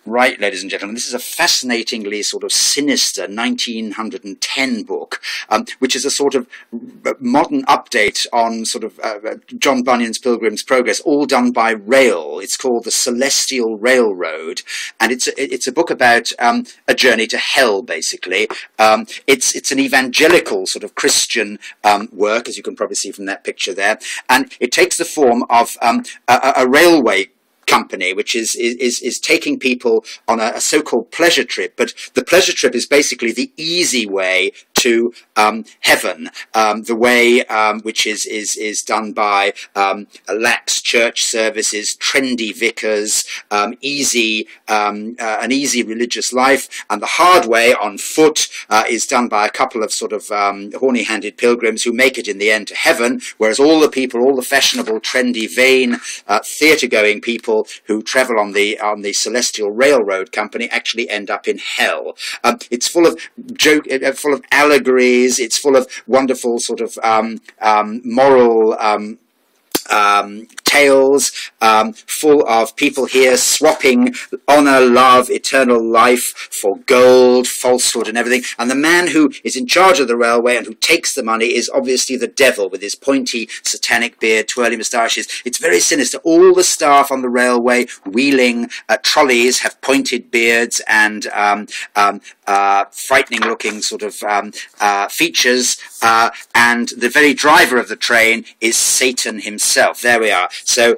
Right, ladies and gentlemen, this is a fascinatingly sort of sinister 1910 book, which is a sort of modern update on sort of John Bunyan's Pilgrim's Progress, all done by rail. It's called The Celestial Railroad, and it's a book about a journey to hell, basically. It's an evangelical sort of Christian work, as you can probably see from that picture there, and it takes the form of a railway company, which is taking people on a so-called pleasure trip, but the pleasure trip is basically the easy way to heaven, the way which is done by lax church services, trendy vicars, an easy religious life, and the hard way on foot is done by a couple of sort of horny-handed pilgrims who make it in the end to heaven, whereas all the people, all the fashionable, trendy, vain, theatre-going people who travel on the Celestial Railroad Company actually end up in hell. It's full of full of allegories. It's full of wonderful sort of moral tales, full of people here swapping honor, love, eternal life for gold, falsehood, and everything. And the man who is in charge of the railway and who takes the money is obviously the devil, with his pointy satanic beard, twirly moustaches. It's very sinister. All the staff on the railway wheeling trolleys have pointed beards and frightening-looking sort of features. And the very driver of the train is Satan himself. There we are. So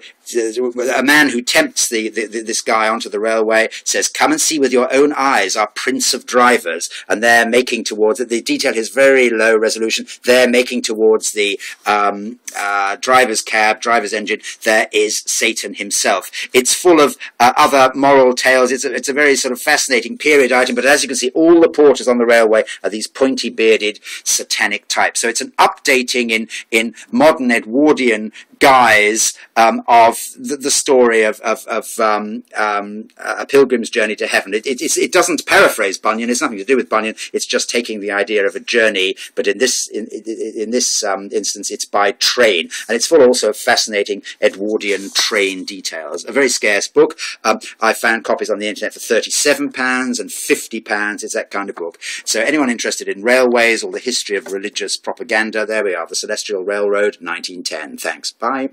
a man who tempts this guy onto the railway says, "Come and see with your own eyes our prince of drivers," and they're making towards it. The detail is very low resolution. They're making towards the driver's cab, driver's engine. There is Satan himself. It's full of other moral tales. It's a very sort of fascinating period item, but as you can see, all the porters on the railway are these pointy-bearded satanic types. So it's an updating in modern Edwardian guise of the story of a pilgrim's journey to heaven. It doesn't paraphrase Bunyan. It's nothing to do with Bunyan. It's just taking the idea of a journey, but in this instance, it's by train, and it's full also of fascinating Edwardian train details. A very scarce book. I found copies on the internet for £37 and £50. It's that kind of book. So anyone interested in railways or the history of religious propaganda, there we are. The Celestial Railroad, 1910. Thanks. Bye.